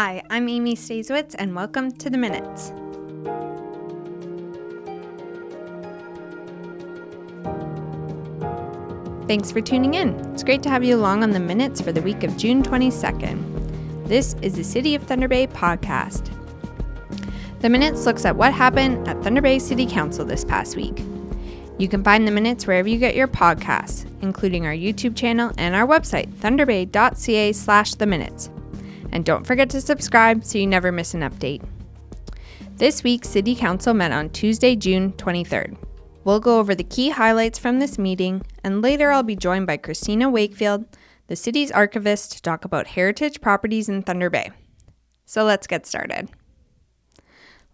Hi, I'm Amy Stasiewicz, and welcome to The Minutes. Thanks for tuning in. It's great to have you along on The Minutes for the week of June 22nd. This is the City of Thunder Bay podcast. The Minutes looks at what happened at Thunder Bay City Council this past week. You can find The Minutes wherever you get your podcasts, including our YouTube channel and our website, thunderbay.ca/theminutes. And don't forget to subscribe so you never miss an update. This week, City Council met on Tuesday, June 23rd. We'll go over the key highlights from this meeting, and later I'll be joined by Christina Wakefield, the city's archivist, to talk about heritage properties in Thunder Bay. So let's get started.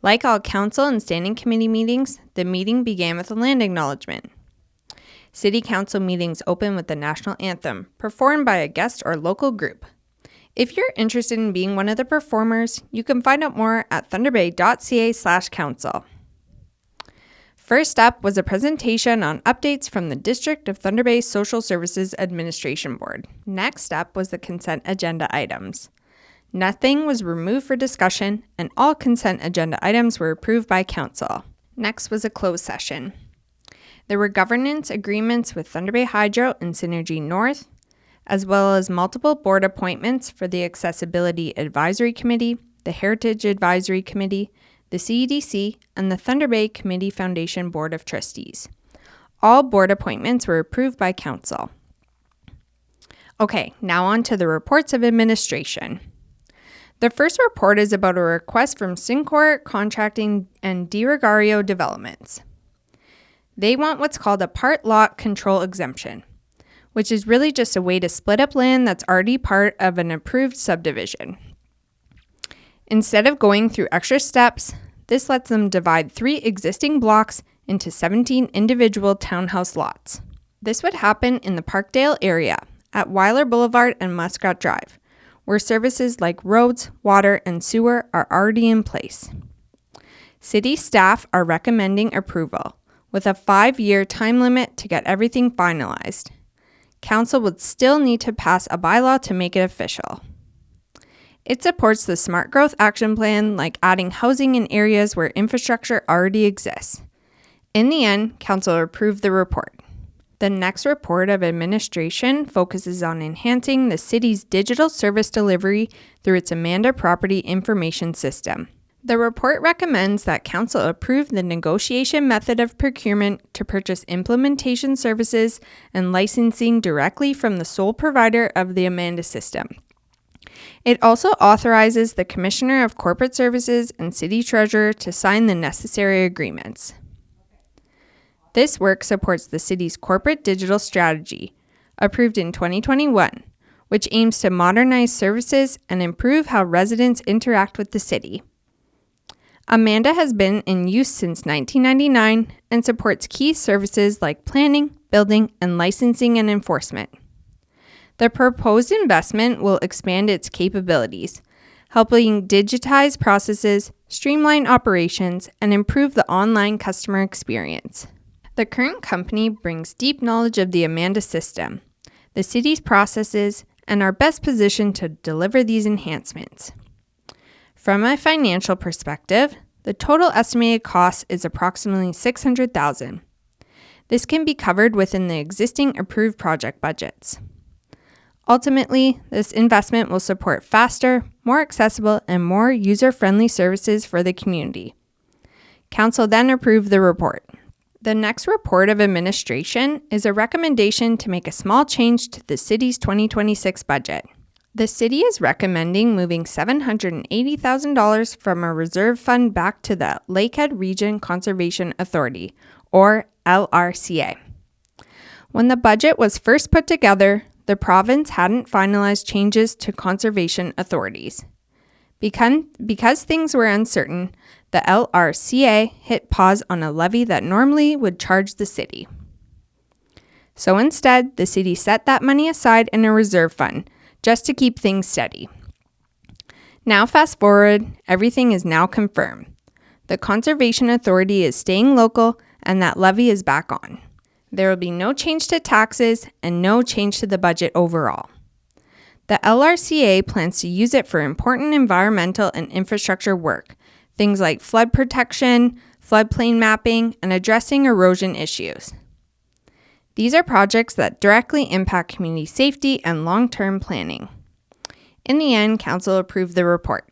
Like all council and standing committee meetings, the meeting began with a land acknowledgement. City Council meetings open with the national anthem, performed by a guest or local group. If you're interested in being one of the performers, you can find out more at thunderbay.ca/council. First up was a presentation on updates from the District of Thunder Bay Social Services Administration Board. Next up was the consent agenda items. Nothing was removed for discussion, and all consent agenda items were approved by council. Next was a closed session. There were governance agreements with Thunder Bay Hydro and Synergy North, as well as multiple board appointments for the Accessibility Advisory Committee, the Heritage Advisory Committee, the CEDC, and the Thunder Bay Committee Foundation Board of Trustees. All board appointments were approved by council. Okay, now on to the reports of administration. The first report is about a request from Syncor Contracting and DiRigario Developments. They want what's called a part lot control exemption, which is really just a way to split up land that's already part of an approved subdivision. Instead of going through extra steps, this lets them divide 3 existing blocks into 17 individual townhouse lots. This would happen in the Parkdale area at Weiler Boulevard and Muskrat Drive, where services like roads, water, and sewer are already in place. City staff are recommending approval, with a 5-year time limit to get everything finalized. Council would still need to pass a bylaw to make it official. It supports the Smart Growth Action Plan, like adding housing in areas where infrastructure already exists. In the end, Council approved the report. The next report of administration focuses on enhancing the city's digital service delivery through its Amanda Property Information System. The report recommends that Council approve the negotiation method of procurement to purchase implementation services and licensing directly from the sole provider of the Amanda system. It also authorizes the Commissioner of Corporate Services and City Treasurer to sign the necessary agreements. This work supports the city's corporate digital strategy, approved in 2021, which aims to modernize services and improve how residents interact with the city. Amanda has been in use since 1999 and supports key services like planning, building, and licensing and enforcement. The proposed investment will expand its capabilities, helping digitize processes, streamline operations, and improve the online customer experience. The current company brings deep knowledge of the Amanda system, the city's processes, and are best positioned to deliver these enhancements. From a financial perspective, the total estimated cost is approximately $600,000. This can be covered within the existing approved project budgets. Ultimately, this investment will support faster, more accessible, and more user-friendly services for the community. Council then approved the report. The next report of administration is a recommendation to make a small change to the city's 2026 budget. The city is recommending moving $780,000 from a reserve fund back to the Lakehead Region Conservation Authority, or LRCA. When the budget was first put together, the province hadn't finalized changes to conservation authorities. Because things were uncertain, the LRCA hit pause on a levy that normally would charge the city. So instead, the city set that money aside in a reserve fund, just to keep things steady. Now fast forward, everything is now confirmed. The Conservation Authority is staying local and that levy is back on. There will be no change to taxes and no change to the budget overall. The LRCA plans to use it for important environmental and infrastructure work, things like flood protection, floodplain mapping, and addressing erosion issues. These are projects that directly impact community safety and long-term planning. In the end, Council approved the report.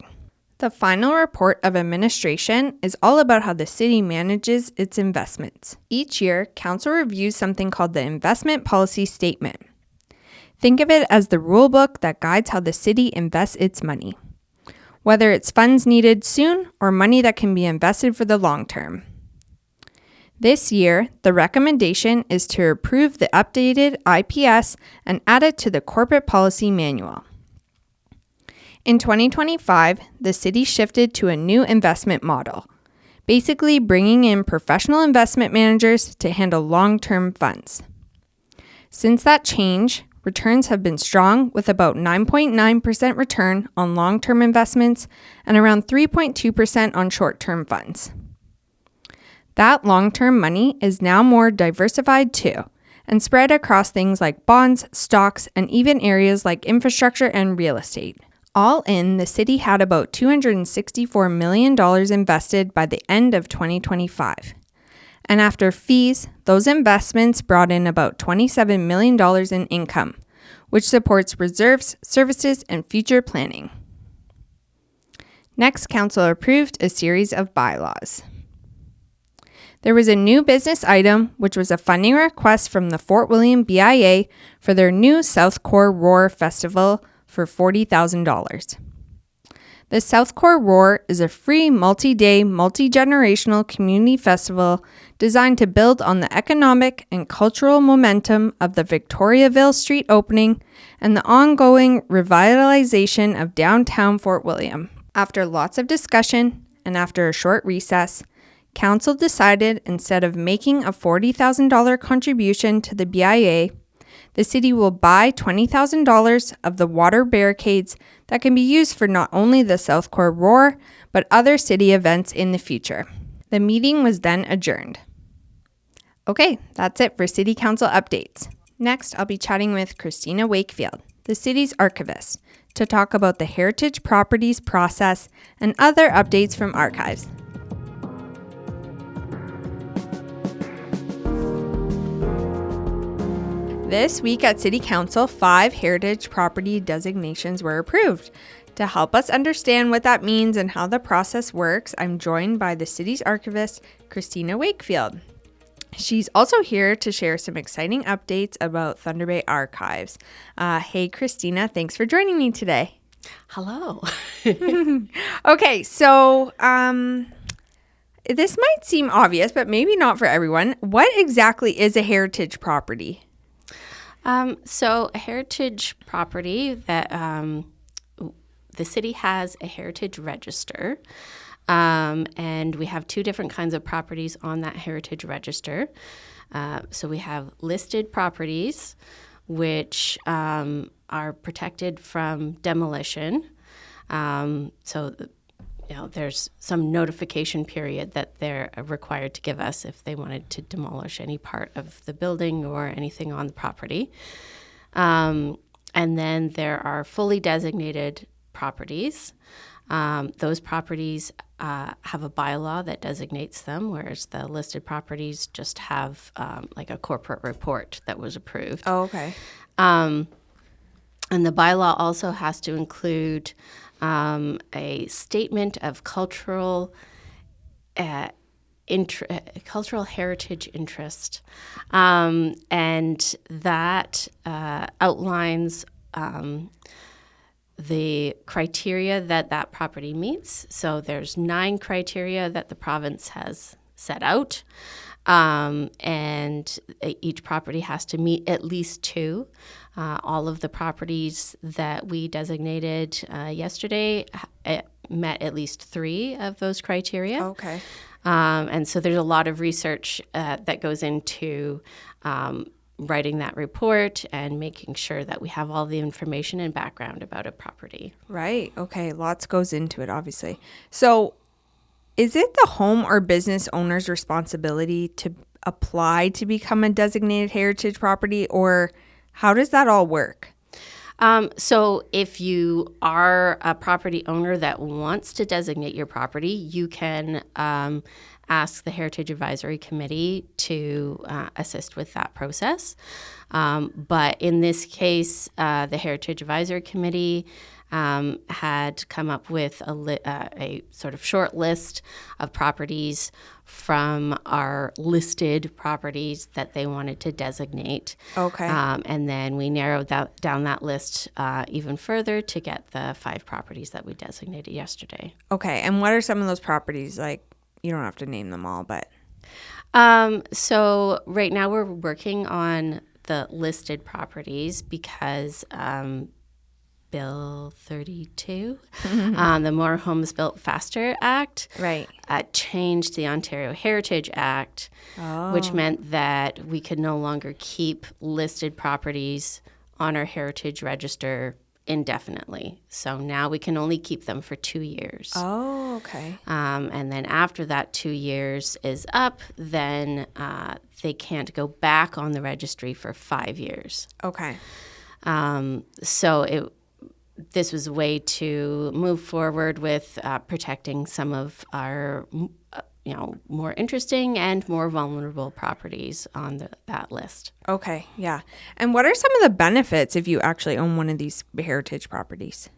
The final report of administration is all about how the city manages its investments. Each year, Council reviews something called the Investment Policy Statement. Think of it as the rule book that guides how the city invests its money, whether it's funds needed soon or money that can be invested for the long term. This year, the recommendation is to approve the updated IPS and add it to the Corporate Policy Manual. In 2025, the city shifted to a new investment model, basically bringing in professional investment managers to handle long-term funds. Since that change, returns have been strong with about 9.9% return on long-term investments and around 3.2% on short-term funds. That long-term money is now more diversified too, and spread across things like bonds, stocks, and even areas like infrastructure and real estate. All in, the city had about $264 million invested by the end of 2025. And after fees, those investments brought in about $27 million in income, which supports reserves, services, and future planning. Next, Council approved a series of bylaws. There was a new business item, which was a funding request from the Fort William BIA for their new South Core Roar Festival for $40,000. The South Core Roar is a free multi-day, multi-generational community festival designed to build on the economic and cultural momentum of the Victoriaville Street opening and the ongoing revitalization of downtown Fort William. After lots of discussion and after a short recess, Council decided instead of making a $40,000 contribution to the BIA, the city will buy $20,000 of the water barricades that can be used for not only the South Core Roar, but other city events in the future. The meeting was then adjourned. Okay, that's it for City Council updates. Next, I'll be chatting with Christina Wakefield, the city's archivist, to talk about the heritage properties process and other updates from archives. This week at City Council, 5 heritage property designations were approved. To help us understand what that means and how the process works, I'm joined by the city's archivist, Christina Wakefield. She's also here to share some exciting updates about Thunder Bay Archives. Hey, Christina, thanks for joining me today. Hello. Okay, so this might seem obvious, but maybe not for everyone. What exactly is a heritage property? So a heritage property that the city has a heritage register, and we have 2 different kinds of properties on that heritage register. So we have listed properties, which are protected from demolition. There's some notification period that they're required to give us if they wanted to demolish any part of the building or anything on the property. And then there are fully designated properties. Those properties have a bylaw that designates them, whereas the listed properties just have like a corporate report that was approved. Oh, okay. And the bylaw also has to include a statement of cultural heritage interest, and that outlines the criteria that property meets. So there's 9 criteria that the province has set out, and each property has to meet at least 2. All of the properties that we designated yesterday met at least 3 of those criteria. Okay. And so there's a lot of research that goes into writing that report and making sure that we have all the information and background about a property. Right. Okay. Lots goes into it, obviously. So is it the home or business owner's responsibility to apply to become a designated heritage property, or how does that all work? So if you are a property owner that wants to designate your property, you can ask the Heritage Advisory Committee to assist with that process. But in this case, the Heritage Advisory Committee had come up with a sort of short list of properties from our listed properties that they wanted to designate. Okay. And then we narrowed down that list even further to get the 5 properties that we designated yesterday. Okay. And what are some of those properties? Like, you don't have to name them all, but. So right now we're working on the listed properties because Bill 32, the More Homes Built Faster Act, Right. Changed the Ontario Heritage Act, which meant that we could no longer keep listed properties on our heritage register indefinitely. So now we can only keep them for 2 years. Oh, okay. And then after that 2 years is up, then they can't go back on the registry for 5 years. Okay. So this was a way to move forward with protecting some of our, more interesting and more vulnerable properties on that list. Okay. Yeah. And what are some of the benefits if you actually own one of these heritage properties?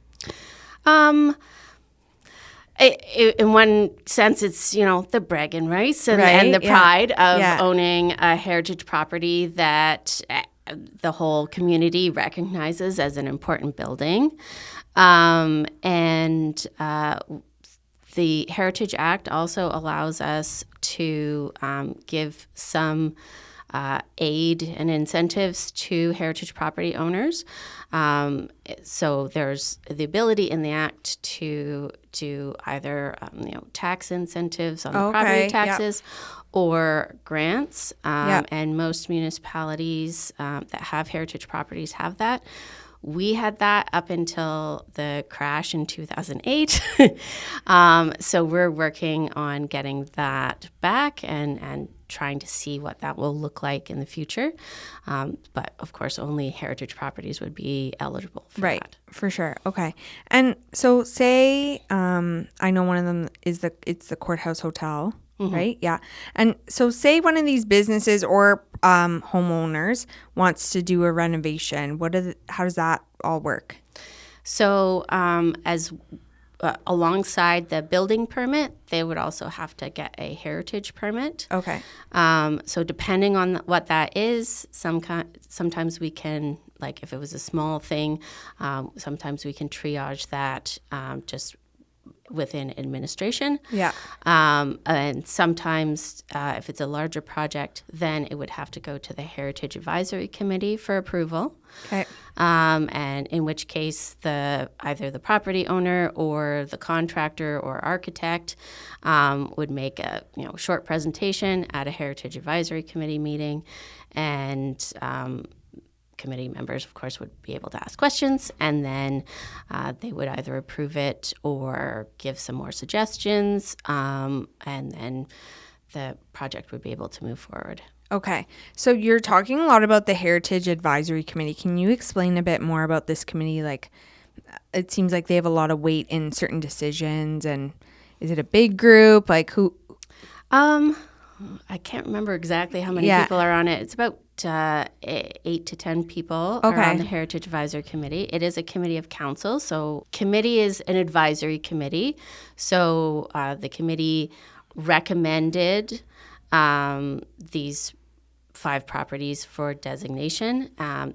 In one sense, it's, the bragging rights and the pride of owning a heritage property that the whole community recognizes as an important building. And the Heritage Act also allows us to give some aid and incentives to heritage property owners. So there's the ability in the Act to do either tax incentives on the property taxes or grants. And most municipalities that have heritage properties have that. We had that up until the crash in 2008. So we're working on getting that back and trying to see what that will look like in the future. But of course, only heritage properties would be eligible for that. Right, for sure. Okay. And so say, I know one of them is it's the Courthouse Hotel, right? Yeah. And so say one of these businesses or homeowners wants to do a renovation. How does that all work? So alongside the building permit, they would also have to get a heritage permit. Okay. So depending on what that is, sometimes we can, like if it was a small thing, sometimes we can triage that just within administration. Yeah. And sometimes if it's a larger project, then it would have to go to the Heritage Advisory Committee for approval. Okay. And in which case either the property owner or the contractor or architect would make a short presentation at a Heritage Advisory Committee meeting, and committee members, of course, would be able to ask questions, and then they would either approve it or give some more suggestions, and then the project would be able to move forward. Okay. So you're talking a lot about the Heritage Advisory Committee. Can you explain a bit more about this committee? Like, it seems like they have a lot of weight in certain decisions, and is it a big group? Like who? I can't remember exactly how many people are on it. It's about 8 to 10 people are on the Heritage Advisory Committee. It is a committee of council. So committee is an advisory committee. So the committee recommended these 5 properties for designation.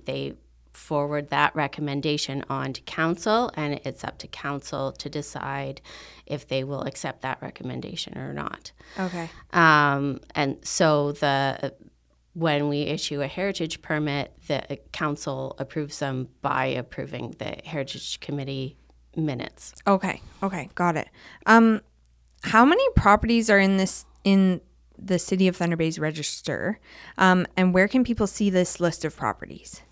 They forward that recommendation on to council, and it's up to council to decide if they will accept that recommendation or not. Okay. And so when we issue a heritage permit, the council approves them by approving the Heritage Committee minutes. Okay. Got it. How many properties are in the City of Thunder Bay's register, and where can people see this list of properties?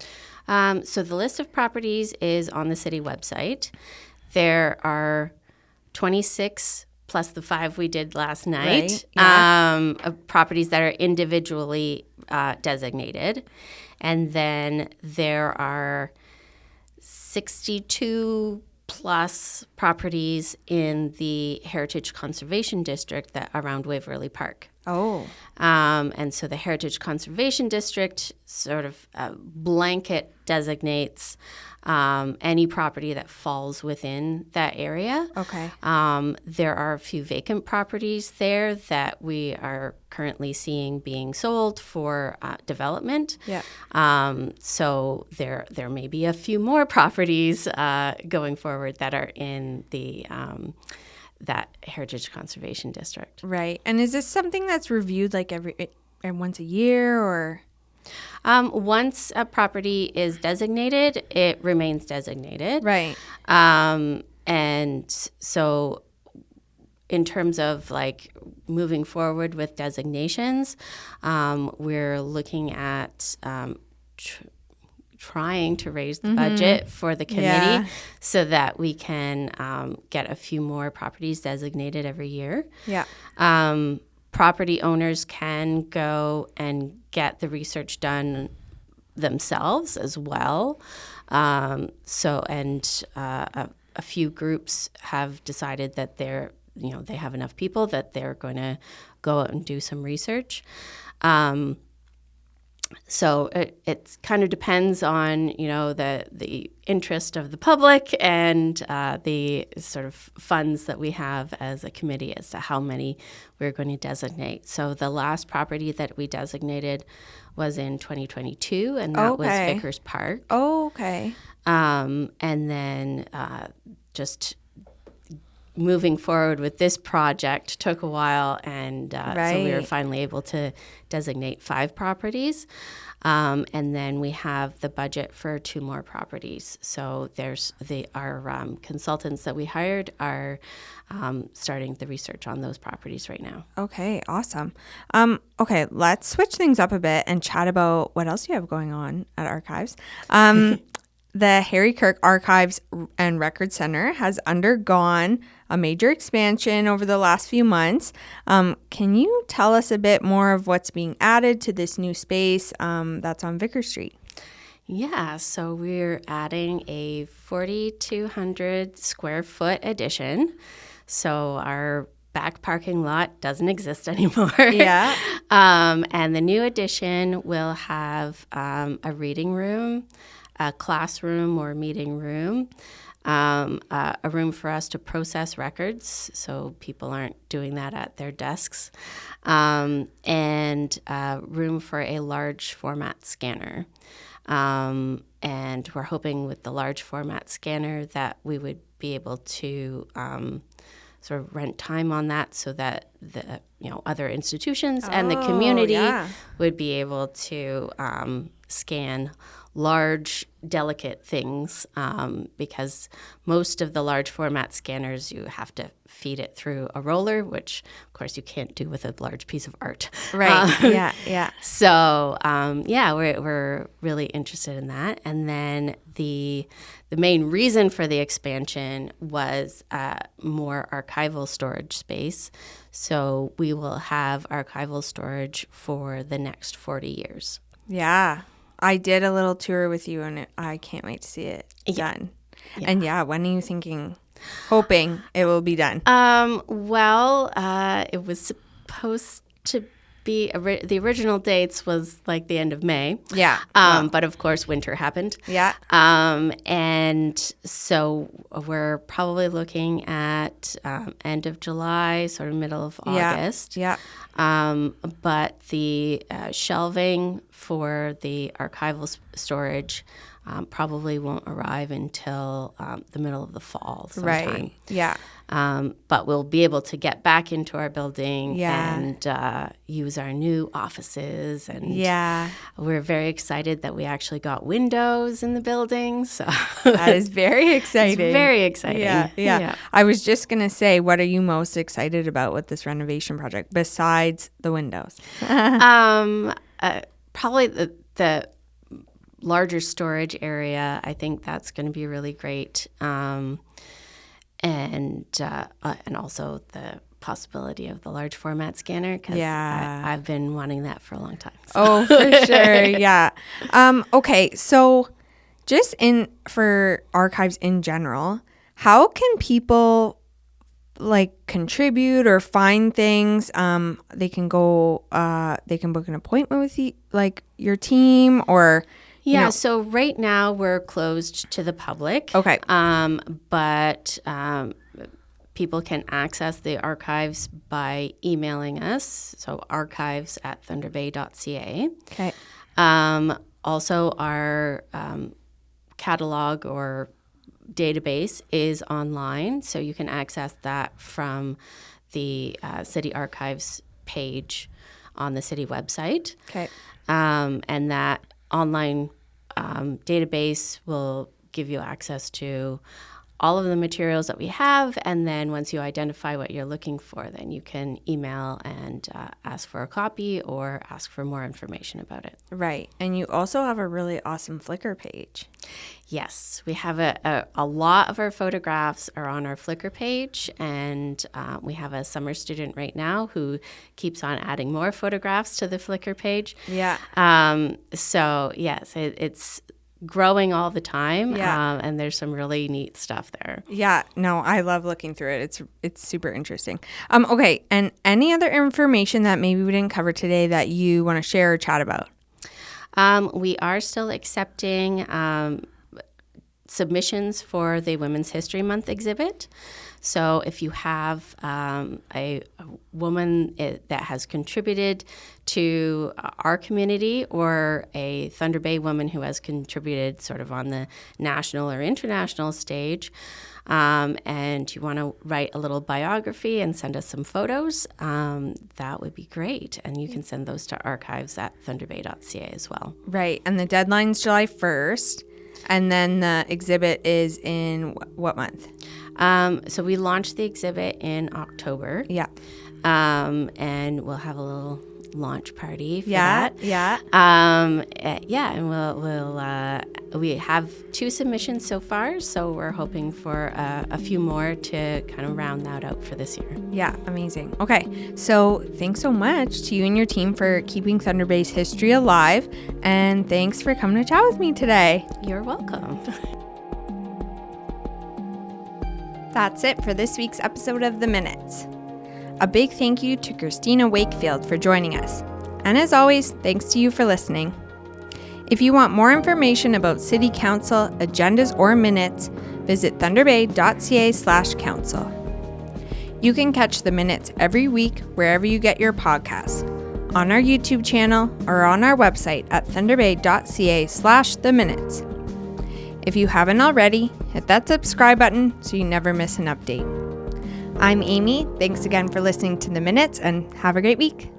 So the list of properties is on the city website. There are 26 plus the 5 we did last night, of properties that are individually designated. And then there are 6 62 plus properties in the Heritage Conservation District that around Waverly Park. Oh. And so the Heritage Conservation District sort of blanket designates any property that falls within that area. Okay. There are a few vacant properties there that we are currently seeing being sold for development. Yeah. So there may be a few more properties going forward that are in the that Heritage Conservation District. Right. And is this something that's reviewed like every once a year or? Once a property is designated, it remains designated. Right. And so in terms of like moving forward with designations, we're looking at trying to raise the budget for the committee so that we can get a few more properties designated every year. Yeah. Property owners can go and get the research done themselves as well. A few groups have decided that they have enough people that they're going to go out and do some research. So it kind of depends on, the interest of the public and the sort of funds that we have as a committee as to how many we're going to designate. So the last property that we designated was in 2022, and that was Vickers Park. Oh, okay. And then just moving forward with this project took a while, and so we were finally able to designate 5 properties. And then we have the budget for 2 more properties. So our consultants that we hired are starting the research on those properties right now. Okay, awesome. Okay, let's switch things up a bit and chat about what else you have going on at Archives. The Harry Kirk Archives and Record Center has undergone a major expansion over the last few months. Can you tell us a bit more of what's being added to this new space that's on Vickers Street? Yeah, so we're adding a 4,200 square foot addition. So our back parking lot doesn't exist anymore. Yeah. And the new addition will have a reading room, a classroom or meeting room, a room for us to process records so people aren't doing that at their desks, and room for a large format scanner. And we're hoping with the large format scanner that we would be able to sort of rent time on that so that the other institutions and the community would be able to scan large, delicate things, because most of the large format scanners, you have to feed it through a roller, which, of course, you can't do with a large piece of art. Right. Yeah. So, we're really interested in that. And then the main reason for the expansion was more archival storage space. So we will have archival storage for the next 40 years. Yeah. I did a little tour with you, and I can't wait to see it done. Yeah. And when are you hoping it will be done? It was supposed to be, the original dates was like the end of May. Yeah. But of course, winter happened. Yeah. And so we're probably looking at end of July, sort of middle of August. Yeah. But the shelving for the archival storage probably won't arrive until the middle of the fall sometime. Right, yeah. But we'll be able to get back into our building and use our new offices. And we're very excited that we actually got windows in the building. So that is very exciting. It's very exciting. Yeah. I was just going to say, what are you most excited about with this renovation project besides the windows? Probably the larger storage area. I think that's going to be really great. And also the possibility of the large format scanner, because I've been wanting that for a long time. So. Oh, for sure. Yeah. Okay. So just for archives in general, how can people like contribute or find things? They can go, they can book an appointment with your team, or So right now we're closed to the public. Okay. But people can access the archives by emailing us. So archives@thunderbay.ca. Okay. Also, our catalog or database is online, so you can access that from the City Archives page on the city website. Okay. And that online database will give you access to all of the materials that we have, and then once you identify what you're looking for, then you can email and ask for a copy or ask for more information about it. Right. And you also have a really awesome Flickr page. Yes, we have a lot of our photographs are on our Flickr page, and we have a summer student right now who keeps on adding more photographs to the Flickr page. Yeah. So yes, it's growing all the time, Yeah. and there's some really neat stuff there. Yeah, no, I love looking through it. It's super interesting. Okay, and any other information that maybe we didn't cover today that you want to share or chat about? We are still accepting submissions for the Women's History Month exhibit. So if you have a woman that has contributed to our community, or a Thunder Bay woman who has contributed sort of on the national or international stage, and you want to write a little biography and send us some photos, that would be great. And you can send those to archives@thunderbay.ca as well. Right, and the deadline's July 1st, and then the exhibit is in what month? So we launched the exhibit in October. Yeah. And we'll have a little launch party for that. Yeah. And we have 2 submissions so far, so we're hoping for a few more to kind of round that out for this year. Yeah, amazing. Okay, so thanks so much to you and your team for keeping Thunder Bay's history alive, and thanks for coming to chat with me today. You're welcome. That's it for this week's episode of The Minutes. A big thank you to Christina Wakefield for joining us. And as always, thanks to you for listening. If you want more information about City Council, agendas, or minutes, visit thunderbay.ca/council. You can catch The Minutes every week wherever you get your podcasts, on our YouTube channel, or on our website at thunderbay.ca/theminutes. If you haven't already, hit that subscribe button so you never miss an update. I'm Amy. Thanks again for listening to The Minutes, and have a great week.